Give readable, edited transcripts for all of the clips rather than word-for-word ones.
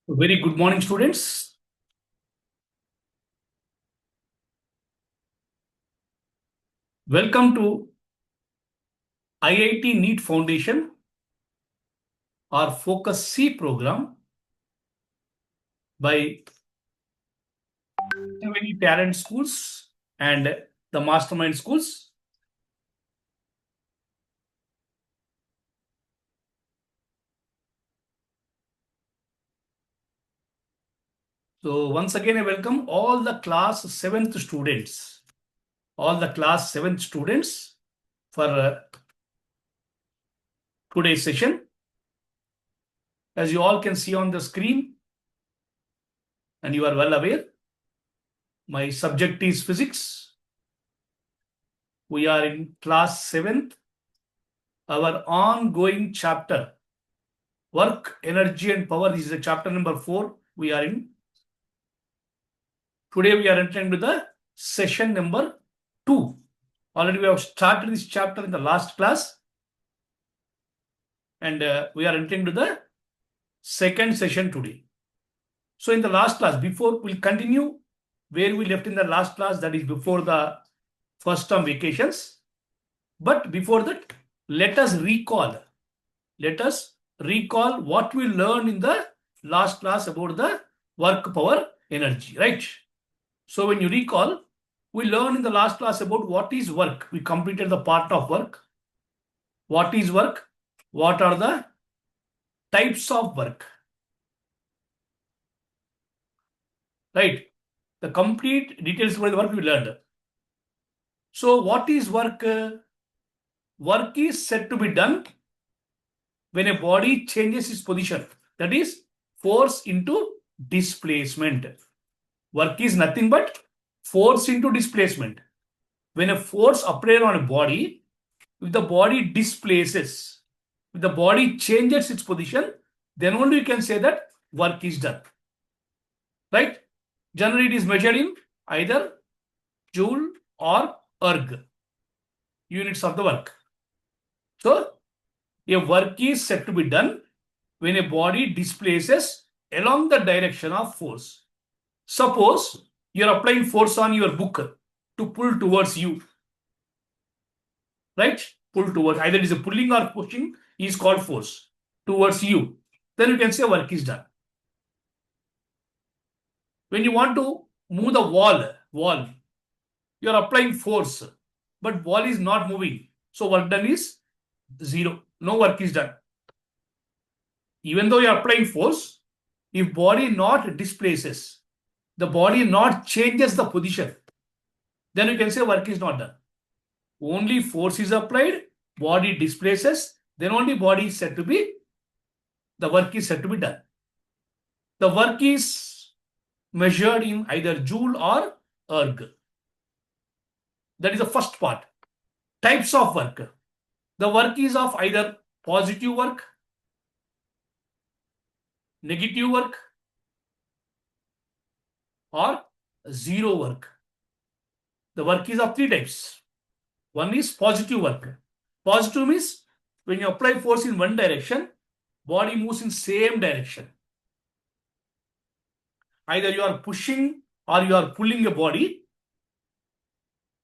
Very good morning, students. Welcome to IIT NEET Foundation, our Focus C program by many parent schools and the mastermind schools. So once again, I welcome all the class 7th students, for today's session. As you all can see on the screen, and you are well aware, my subject is physics. We are in class 7th, our ongoing chapter, Work, Energy and Power. This is the chapter number 4 we are in. Today we are entering to the session number 2. Already we have started this chapter in the last class. And we are entering to the second session today. So in the last class, before we'll continue where we left in the last class, that is before the first term vacations. But before that, let us recall what we learned in the last class about the work, power, energy, right? So when you recall, we learned in the last class about what is work. We completed the part of work. What is work? What are the types of work? Right? The complete details about the work we learned. So what is work? Work is said to be done when a body changes its position. That is force into displacement. Work is nothing but force into displacement. When a force applies on a body, if the body displaces, if the body changes its position, then only you can say that work is done. Right? Generally, it is measured in either joule or erg, units of the work. So, a work is said to be done when a body displaces along the direction of force. Suppose you are applying force on your book to pull towards you. Right? Pull towards, either it is a pulling or pushing is called force towards you. Then you can say work is done. When you want to move the wall, you are applying force, but wall is not moving. So work done is 0. No work is done. Even though you are applying force, if body not displaces, the body not changes the position, then you can say work is not done. Only force is applied, body displaces, then only body is said to be, the work is said to be done. The work is measured in either joule or erg. That is the first part. Types of work. The work is of either positive work, negative work, or zero work. The work is of 3 types. One is positive work. Positive means when you apply force in one direction, body moves in same direction. Either you are pushing or you are pulling a body,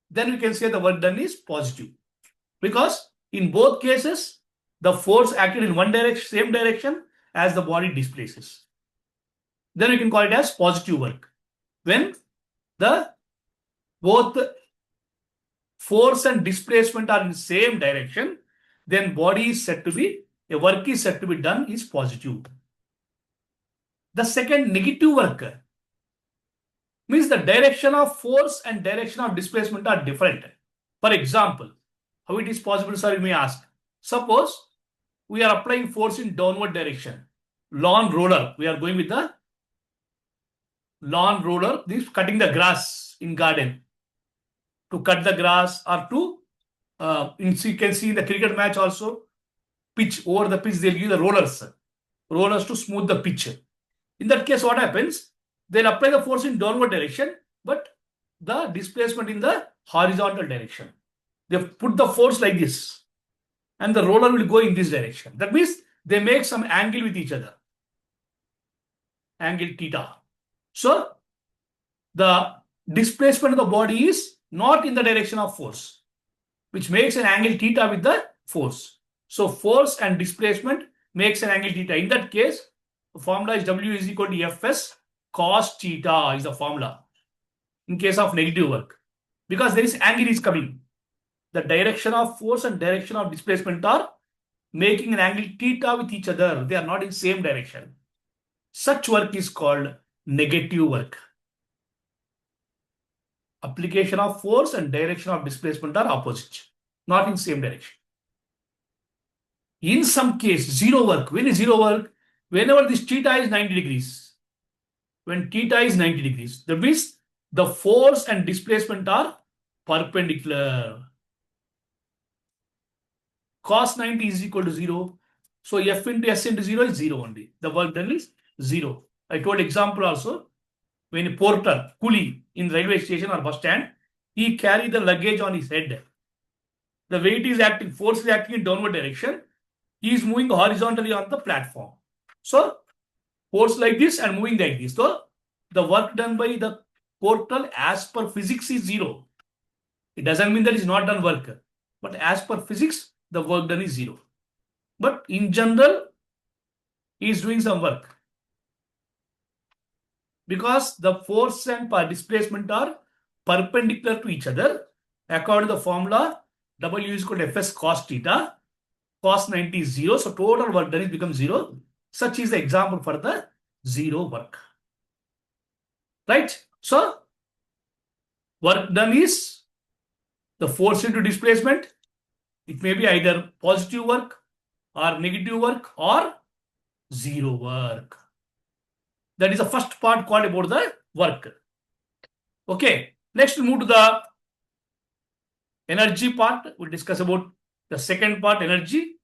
then we can say the work done is positive. Because in both cases, the force acted in one direction, same direction as the body displaces. Then we can call it as positive work. When the both force and displacement are in same direction, then body is said to be, a work is said to be done is positive. The second, negative work, means the direction of force and direction of displacement are different. For example, how it is possible, sir, you may ask. Suppose we are applying force in downward direction. Lawn roller, we are going with the lawn roller, this cutting the grass in garden. To cut the grass or to, you can see in the cricket match also, pitch, over the pitch, they'll give the rollers to smooth the pitch. In that case, what happens? They'll apply the force in downward direction, but the displacement in the horizontal direction. They put the force like this, and the roller will go in this direction. That means they make some angle with each other. angle theta. So the displacement of the body is not in the direction of force, which makes an angle theta with the force. So force and displacement makes an angle theta. In that case, the formula is W is equal to Fs cos theta is the formula in case of negative work. Because there is angle is coming. The direction of force and direction of displacement are making an angle theta with each other. They are not in same direction. Such work is called negative work. Application of force and direction of displacement are opposite, not in same direction. In some case, zero work. When is zero work? Whenever this theta is 90 degrees. When theta is 90 degrees, that means the force and displacement are perpendicular. Cos 90 is equal to 0. So F into S into 0 is 0 only. The work done is 0. I told example also. When a porter, coolie in railway station or bus stand, he carry the luggage on his head. The weight is acting, force is acting in downward direction. He is moving horizontally on the platform. So force like this and moving like this. So the work done by the portal as per physics is 0. It doesn't mean that it's not done work. But as per physics, the work done is 0. But in general, he is doing some work. Because the force and displacement are perpendicular to each other. According to the formula, W is equal to Fs cos theta. Cos 90 is 0. So total work done is becomes 0. Such is the example for the zero work. Right? So work done is the force into displacement. It may be either positive work or negative work or zero work. That is the first part called about the work. Okay. Next, we'll move to the energy part. We'll discuss about the second part, energy.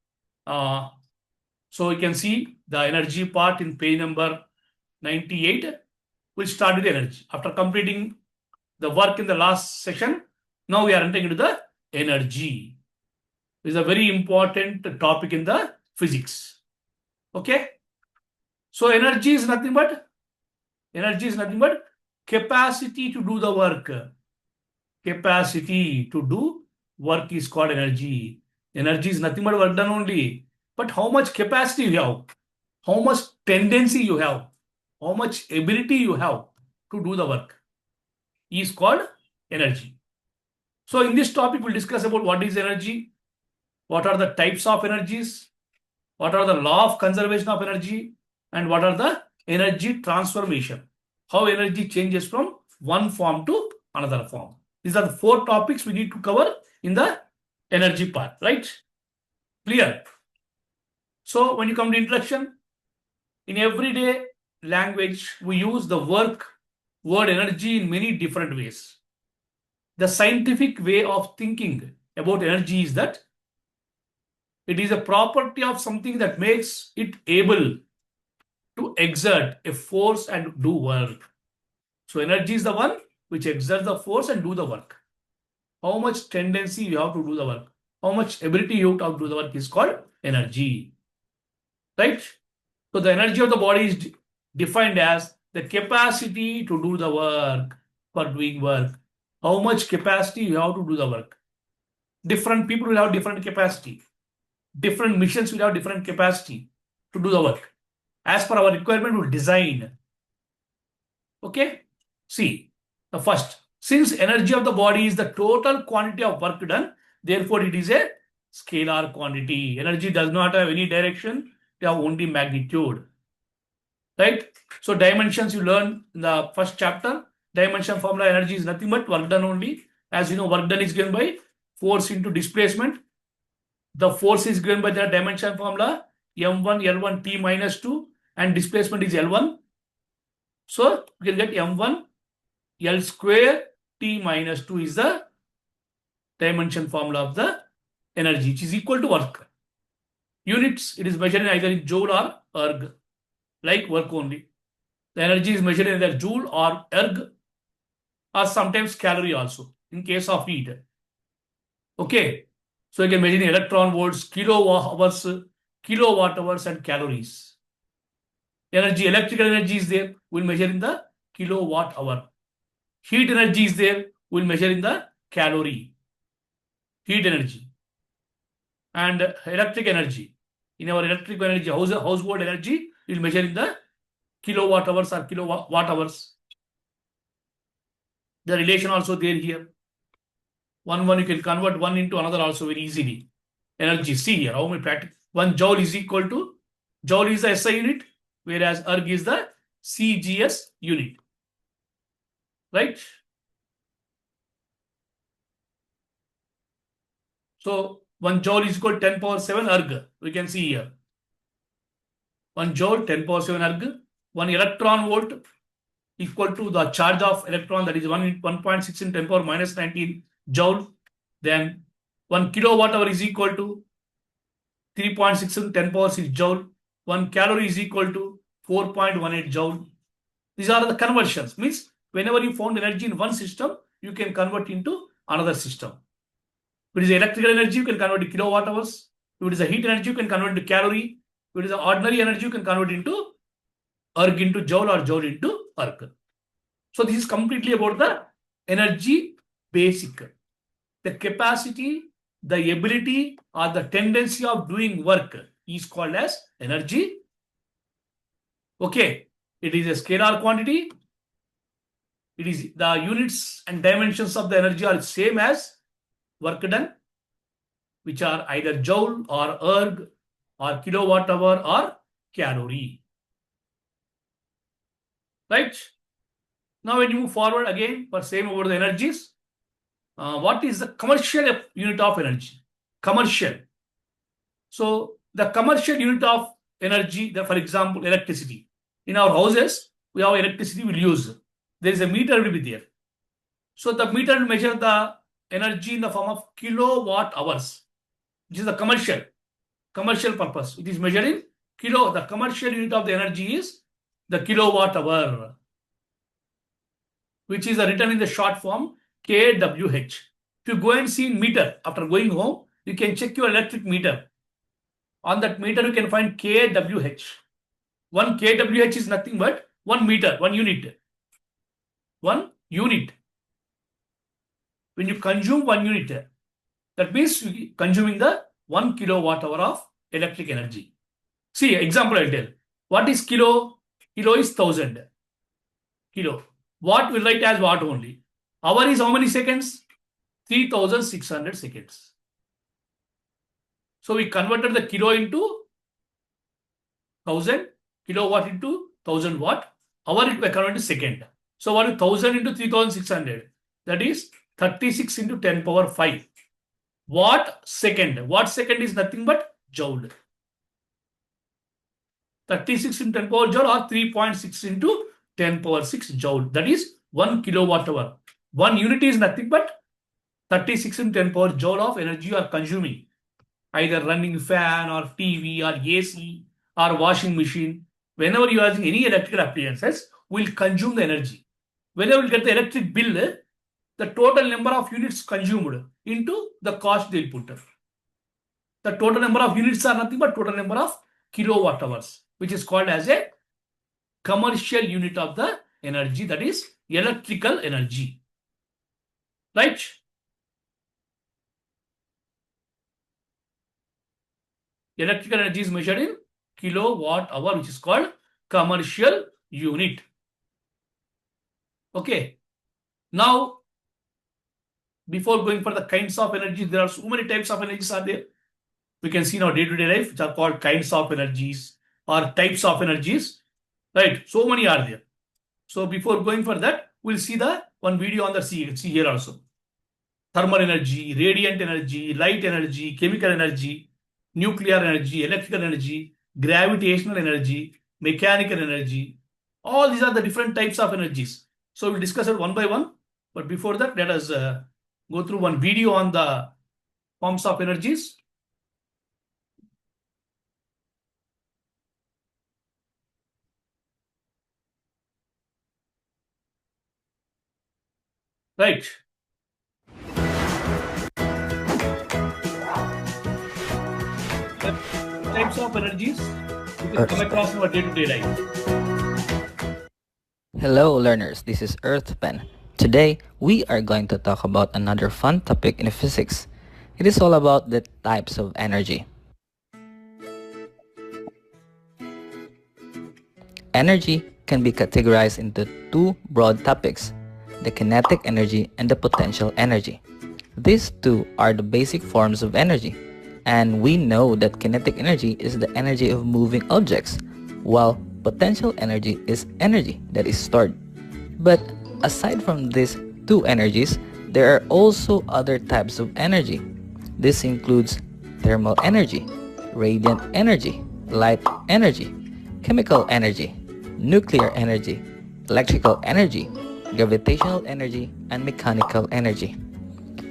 So you can see the energy part in page number 98. We'll start with energy. After completing the work in the last session, now we are entering into the energy. This is a very important topic in the physics. Okay. So energy is nothing but capacity to do the work. Capacity to do work is called energy. Energy is nothing but work done only. But how much capacity you have, how much tendency you have, how much ability you have to do the work is called energy. So in this topic, we'll discuss about what is energy, what are the types of energies, what are the law of conservation of energy, and what are the energy transformation. How energy changes from one form to another form. These are the 4 topics we need to cover in the energy part, right? Clear? So when you come to introduction, in everyday language, we use the word energy in many different ways. The scientific way of thinking about energy is that it is a property of something that makes it able to exert a force and do work. So energy is the one which exerts the force and do the work. How much tendency you have to do the work, how much ability you have to do the work is called energy. Right? So the energy of the body is defined as the capacity to do the work, for doing work. How much capacity you have to do the work. Different people will have different capacity. Different missions will have different capacity to do the work. As per our requirement, we'll design. Okay? See, the first, since energy of the body is the total quantity of work done, therefore it is a scalar quantity. Energy does not have any direction, they have only magnitude. Right? So dimensions you learn in the first chapter. Dimension formula, energy is nothing but work done only. As you know, work done is given by force into displacement. The force is given by the dimension formula m1 L1 T minus 2 and displacement is L1. So we can get m1 L square T minus 2 is the dimension formula of the energy, which is equal to work. Units, it is measured in either in joule or erg, like work only. The energy is measured in either joule or erg or sometimes calorie also in case of heat. Okay. So you can measure in electron volts, kilowatt hours and calories. Energy, electrical energy is there, we'll measure in the kilowatt hour. Heat energy is there, we'll measure in the calorie. Heat energy. And electric energy. In our electric energy, household energy, we'll measure in the kilowatt hours or kilowatt hours. The relation also there here. One you can convert one into another also very easily. Energy, see here how many practice. 1 joule is equal to, joule is the SI unit, whereas erg is the CGS unit. Right? So 1 joule is equal to 10 power 7 erg. We can see here. 1 joule, 10 power 7 erg. 1 electron volt equal to the charge of electron, that is 1.6 in 10 power minus 19 joule. Then 1 kilowatt hour is equal to 3.6 in 10 power 6 joule. 1 calorie is equal to 4.18 joule. These are the conversions. Means whenever you found energy in one system, you can convert into another system. If it is electrical energy, you can convert to kilowatt hours. If it is a heat energy, you can convert to calorie. If it is an ordinary energy, you can convert into erg into joule or joule into erg. So this is completely about the energy basic. The capacity, the ability, or the tendency of doing work is called as energy. Okay, it is a scalar quantity. It is the units and dimensions of the energy are same as work done, which are either joule or erg or kilowatt hour or calorie. Right? Now when you move forward again for same over the energies, what is the commercial unit of energy? Commercial. So the commercial unit of energy, for example, electricity. In our houses, we have electricity we'll use. There is a meter will be there. So the meter will measure the energy in the form of kilowatt hours, which is the commercial purpose. It is measured in kilo. The commercial unit of the energy is the kilowatt hour, which is written in the short form kWh. If you go and see meter after going home, you can check your electric meter. On that meter, you can find kWh. 1 kWh is nothing but 1 meter, 1 unit. 1 unit. When you consume 1 unit, that means you consuming the 1 kilowatt hour of electric energy. See, example I'll tell. What is kilo? Kilo is 1000. Kilo. Watt will write as watt only. Hour is how many seconds? 3600 seconds. So we converted the kilo into 1000, kilowatt into 1000 watt. Hour it we convert to second. So what is 1000 into 3600? That is 36 into 10 power 5. Watt second. Watt second is nothing but joule. 36 into 10 power joule or 3.6 into 10 power 6 joule. That is 1 kilowatt hour. 1 unit is nothing but 36 into 10 power joule of energy you are consuming. Either running fan or TV or AC or washing machine. Whenever you are using any electrical appliances, will consume the energy. Whenever you get the electric bill, the total number of units consumed into the cost they'll put. The total number of units are nothing but total number of kilowatt hours, which is called as a commercial unit of the energy, that is electrical energy. Right? Electrical energy is measured in kilowatt hour, which is called commercial unit. Okay. Now, before going for the kinds of energy, there are so many types of energies are there. We can see in our day-to-day life, which are called kinds of energies or types of energies. Right? So many are there. So before going for that, we'll see the one video on the see here also. Thermal energy, radiant energy, light energy, chemical energy, nuclear energy, electrical energy, gravitational energy, mechanical energy. All these are the different types of energies. So we'll discuss it one by one. But before that, let us go through one video on the forms of energies. Right. Types of energies. you can come across in our day-to-day life. Hello learners, this is Earthpen. Today, we are going to talk about another fun topic in physics. It is all about the types of energy. Energy can be categorized into two broad topics, the kinetic energy and the potential energy. These two are the basic forms of energy, and we know that kinetic energy is the energy of moving objects, while potential energy is energy that is stored. But aside from these two energies, there are also other types of energy. This includes thermal energy, radiant energy, light energy, chemical energy, nuclear energy, electrical energy, gravitational energy, and mechanical energy.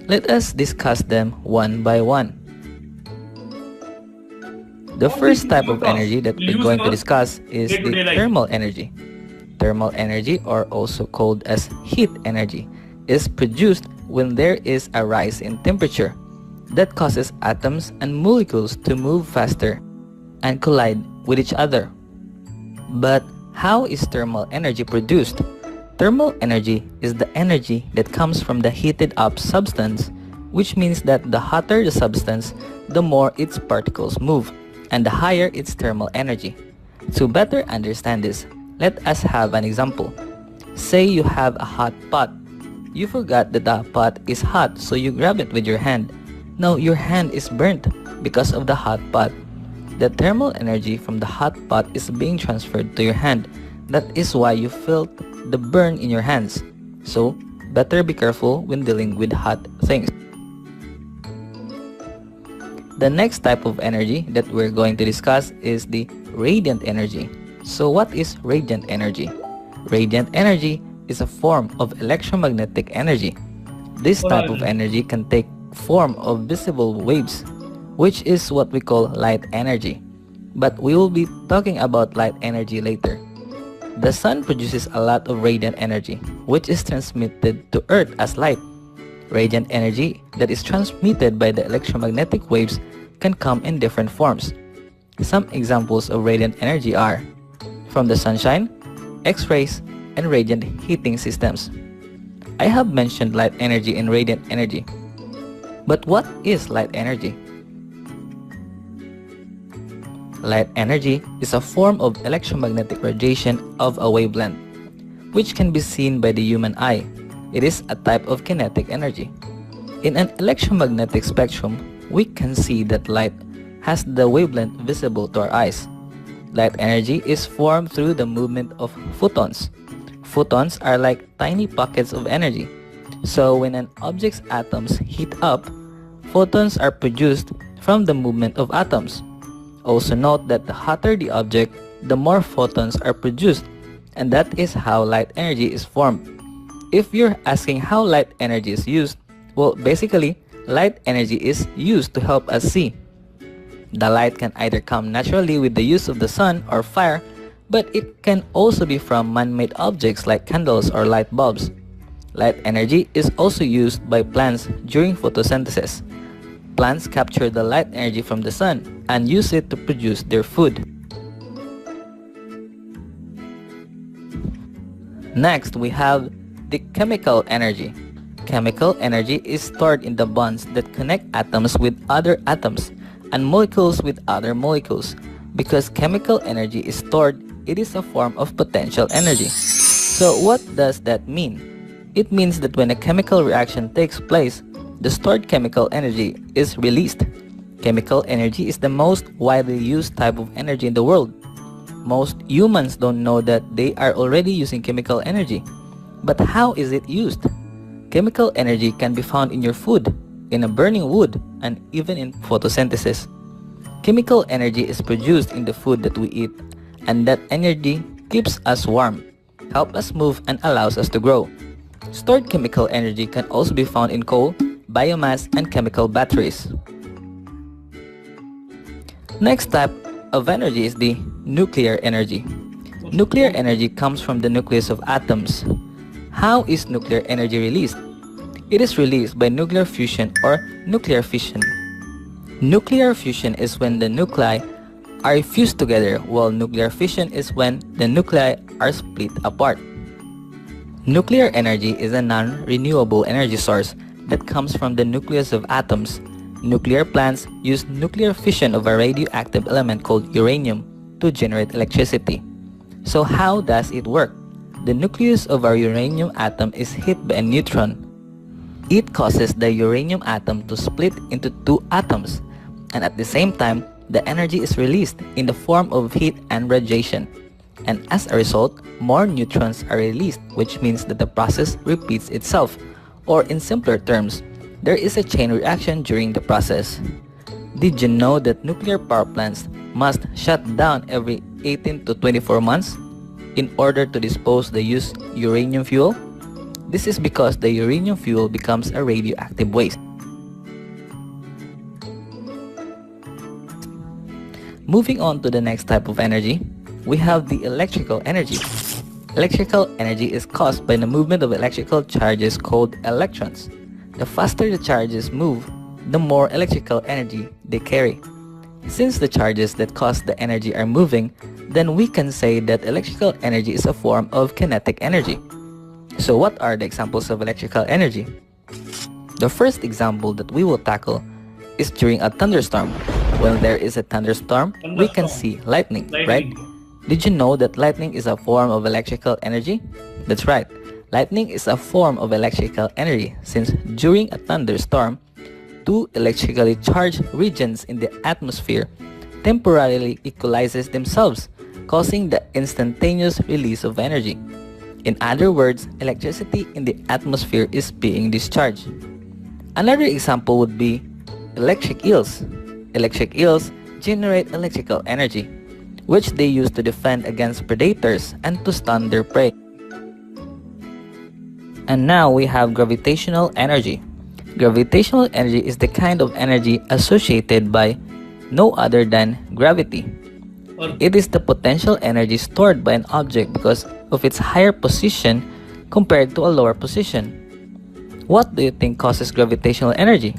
Let us discuss them one by one. The first type of energy that we're going to discuss is the thermal energy. Thermal energy, or also called as heat energy, is produced when there is a rise in temperature that causes atoms and molecules to move faster and collide with each other. But how is thermal energy produced? Thermal energy is the energy that comes from the heated up substance, which means that the hotter the substance, the more its particles move, and the higher its thermal energy. To better understand this, let us have an example. Say you have a hot pot. You forgot that the pot is hot, so you grab it with your hand. Now your hand is burnt because of the hot pot. The thermal energy from the hot pot is being transferred to your hand. That is why you felt the burn in your hands. So, better be careful when dealing with hot things. The next type of energy that we're going to discuss is the radiant energy. So what is radiant energy? Radiant energy is a form of electromagnetic energy. This type of energy can take form of visible waves, which is what we call light energy. But we will be talking about light energy later. The sun produces a lot of radiant energy, which is transmitted to Earth as light. Radiant energy that is transmitted by the electromagnetic waves can come in different forms. Some examples of radiant energy are from the sunshine, X-rays, and radiant heating systems. I have mentioned light energy and radiant energy. But what is light energy? Light energy is a form of electromagnetic radiation of a wavelength, which can be seen by the human eye. It is a type of kinetic energy. In an electromagnetic spectrum, we can see that light has the wavelength visible to our eyes. Light energy is formed through the movement of photons. Photons are like tiny pockets of energy. So when an object's atoms heat up, photons are produced from the movement of atoms. Also note that the hotter the object, the more photons are produced, and that is how light energy is formed. If you're asking how light energy is used, well, basically, light energy is used to help us see. The light can either come naturally with the use of the sun or fire, but it can also be from man-made objects like candles or light bulbs. Light energy is also used by plants during photosynthesis. Plants capture the light energy from the sun and use it to produce their food. Next, we have the chemical energy. Chemical energy is stored in the bonds that connect atoms with other atoms and molecules with other molecules. Because chemical energy is stored, it is a form of potential energy. So what does that mean? It means that when a chemical reaction takes place, the stored chemical energy is released. Chemical energy is the most widely used type of energy in the world. Most humans don't know that they are already using chemical energy. But how is it used? Chemical energy can be found in your food, in a burning wood, and even in photosynthesis. Chemical energy is produced in the food that we eat, and that energy keeps us warm, helps us move, and allows us to grow. Stored chemical energy can also be found in coal, biomass, and chemical batteries. Next type of energy is the nuclear energy. Nuclear energy comes from the nucleus of atoms. How is nuclear energy released? It is released by nuclear fusion or nuclear fission. Nuclear fusion is when the nuclei are fused together, while nuclear fission is when the nuclei are split apart. Nuclear energy is a non-renewable energy source that comes from the nucleus of atoms. Nuclear plants use nuclear fission of a radioactive element called uranium to generate electricity. So how does it work? The nucleus of our uranium atom is hit by a neutron. It causes the uranium atom to split into two atoms, and at the same time, the energy is released in the form of heat and radiation. And as a result, more neutrons are released, which means that the process repeats itself. Or in simpler terms, there is a chain reaction during the process. Did you know that nuclear power plants must shut down every 18 to 24 months in order to dispose the used uranium fuel? This is because the uranium fuel becomes a radioactive waste. Moving on to the next type of energy, we have the electrical energy. Electrical energy is caused by the movement of electrical charges called electrons. The faster the charges move, the more electrical energy they carry. Since the charges that cause the energy are moving, then we can say that electrical energy is a form of kinetic energy. So what are the examples of electrical energy? The first example that we will tackle is during a thunderstorm. When there is a thunderstorm, we can see lightning, right? Did you know that lightning is a form of electrical energy? That's right. Lightning is a form of electrical energy since during a thunderstorm, two electrically charged regions in the atmosphere temporarily equalizes themselves, causing the instantaneous release of energy. In other words, electricity in the atmosphere is being discharged. Another example would be electric eels. Electric eels generate electrical energy, which they use to defend against predators and to stun their prey. And now we have gravitational energy. Gravitational energy is the kind of energy associated by no other than gravity. It is the potential energy stored by an object because of its higher position compared to a lower position. What do you think causes gravitational energy?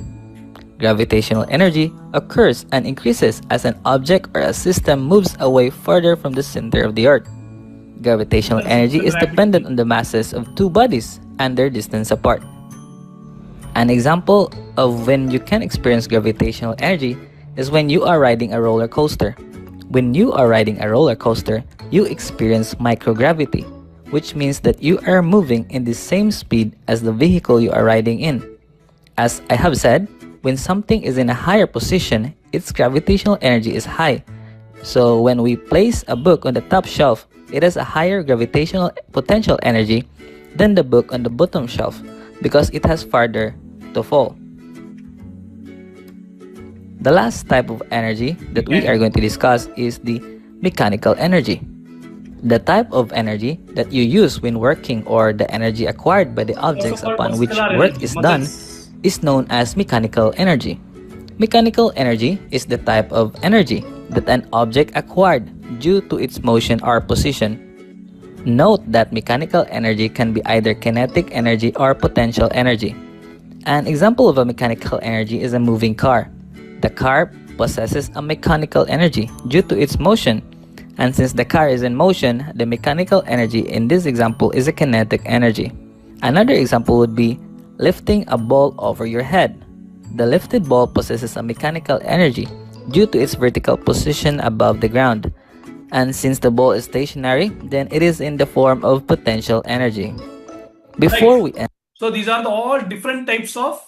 Gravitational energy occurs and increases as an object or a system moves away further from the center of the Earth. Gravitational energy is dependent on the masses of two bodies and their distance apart. An example of when you can experience gravitational energy is when you are riding a roller coaster. When you are riding a roller coaster, you experience microgravity, which means that you are moving in the same speed as the vehicle you are riding in. As I have said, when something is in a higher position, its gravitational energy is high. So when we place a book on the top shelf, it has a higher gravitational potential energy than the book on the bottom shelf because it has farther to fall. The last type of energy that we are going to discuss is the mechanical energy. The type of energy that you use when working or the energy acquired by the objects upon which work is done is known as mechanical energy. Mechanical energy is the type of energy that an object acquired due to its motion or position. Note that mechanical energy can be either kinetic energy or potential energy. An example of a mechanical energy is a moving car. The car possesses a mechanical energy due to its motion, and since the car is in motion, the mechanical energy in this example is a kinetic energy. Another example would be lifting a ball over your head. The lifted ball possesses a mechanical energy due to its vertical position above the ground, and since the ball is stationary, then it is in the form of potential energy. Before we end, So these are all different types of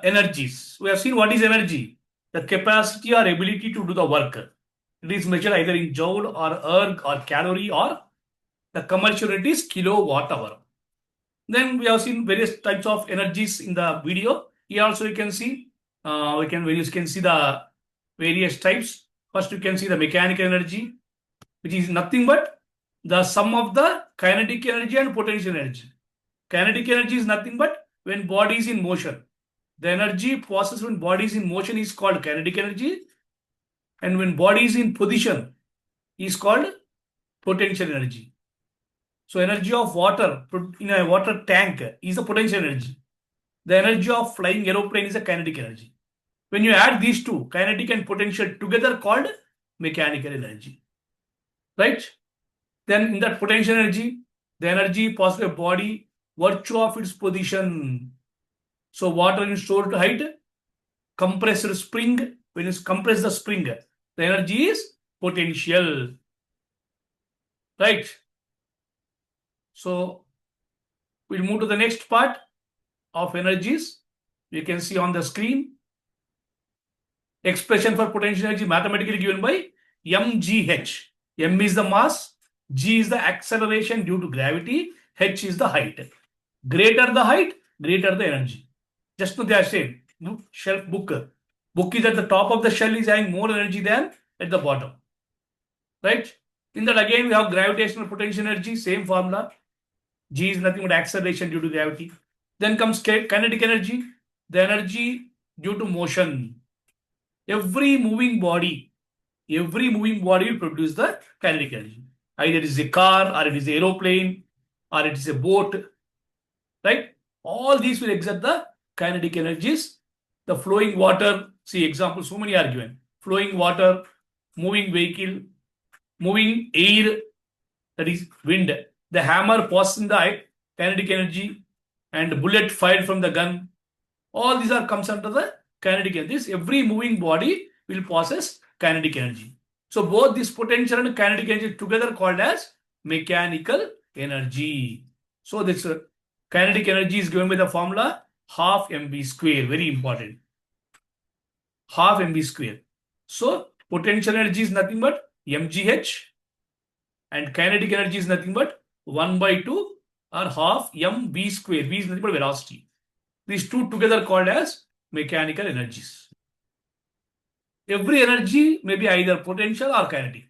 energies. We have seen what is energy, the capacity or ability to do the work. It is measured either in joule or erg or calorie, or the commercial unit is kilowatt hour. Then we have seen various types of energies in the video. Here also you can see, when you can see the various types. First you can see the mechanical energy, which is nothing but the sum of the kinetic energy and potential energy. Kinetic energy is nothing but when body is in motion. The energy processed when body is in motion is called kinetic energy, and when body is in position is called potential energy. So energy of water in a water tank is the potential energy. The energy of flying aeroplane is a kinetic energy. When you add these two, kinetic and potential together, called mechanical energy. Right? Then in that potential energy, the energy passed by body, virtue of its position. So water is stored to height, compressed spring, when you compress the spring, the energy is potential. Right? So we'll move to the next part of energies. You can see on the screen. Expression for potential energy mathematically given by mgh. M is the mass, g is the acceleration due to gravity, h is the height. Greater the height, greater the energy. Just now they are saying, shelf book. Book is at the top of the shell is having more energy than at the bottom. Right? In that again we have gravitational potential energy, same formula. G is nothing but acceleration due to gravity. Then comes kinetic energy, the energy due to motion. Every moving body will produce the kinetic energy. Either it is a car, or it is an aeroplane, or it is a boat. Right? All these will exert the kinetic energies. The flowing water, see examples, so many are given. Flowing water, moving vehicle, moving air, that is wind. The hammer passing the kinetic energy, and bullet fired from the gun. All these are comes under the kinetic energy. Every moving body will possess kinetic energy. So both this potential and kinetic energy together called as mechanical energy. So this kinetic energy is given by the formula half mv square. Very important. Half mv square. So potential energy is nothing but mgh, and kinetic energy is nothing but 1/2 or half mv square. V is nothing but velocity. These two together called as mechanical energies. Every energy may be either potential or kinetic.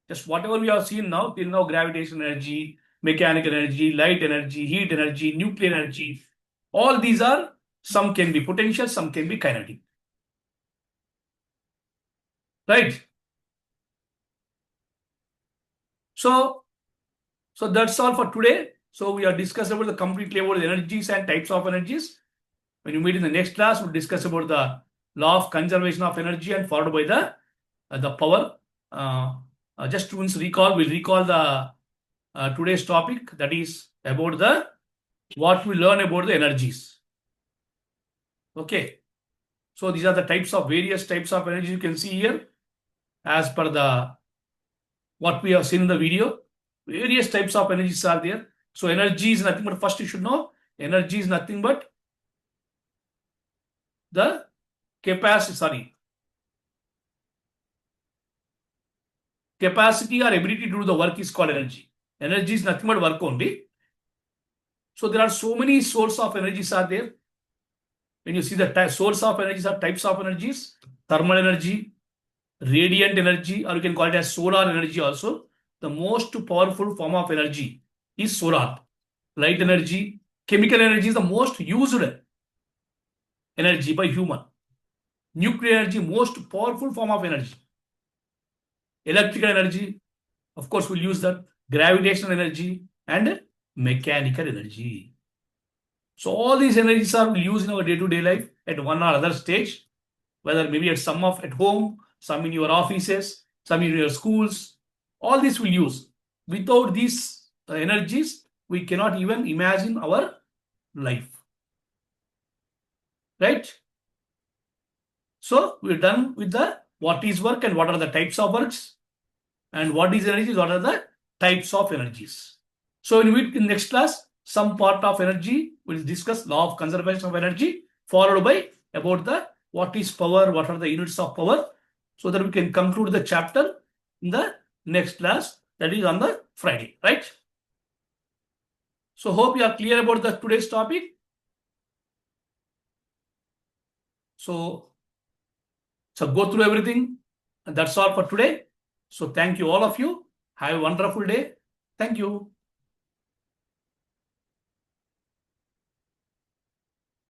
Just whatever we have seen now, till now, gravitational energy, mechanical energy, light energy, heat energy, nuclear energy, all these are, some can be potential, some can be kinetic. Right? So that's all for today. So we are discussing about the completely about the energies and types of energies. When you meet in the next class, we'll discuss about the law of conservation of energy and followed by the power. Just to recall, we'll recall the today's topic, that is about the what we learn about the energies. Okay. So these are the types of various types of energy you can see here as per the what we have seen in the video. Various types of energies are there. So energy is nothing but, first you should know, energy is nothing but the capacity or ability to do the work is called energy. Energy is nothing but work only. So there are so many sources of energies are there. When you see the source of energies or types of energies, thermal energy, radiant energy, or you can call it as solar energy also. The most powerful form of energy is solar. Light energy, chemical energy is the most used energy by human. Nuclear energy, most powerful form of energy. Electrical energy, of course, we'll use that. Gravitational energy and mechanical energy. So all these energies are used in our day-to-day life at one or other stage, whether maybe at some of at home, some in your offices, some in your schools. All this will use. Without these energies, we cannot even imagine our life. Right? So we're done with the what is work and what are the types of works, and what is energies, what are the types of energies. So in next class, some part of energy we'll discuss law of conservation of energy, followed by about the what is power, what are the units of power, so that we can conclude the chapter in the next class, that is on the Friday, right? So hope you are clear about the today's topic. So go through everything, and that's all for today. So thank you all of you. Have a wonderful day. Thank you.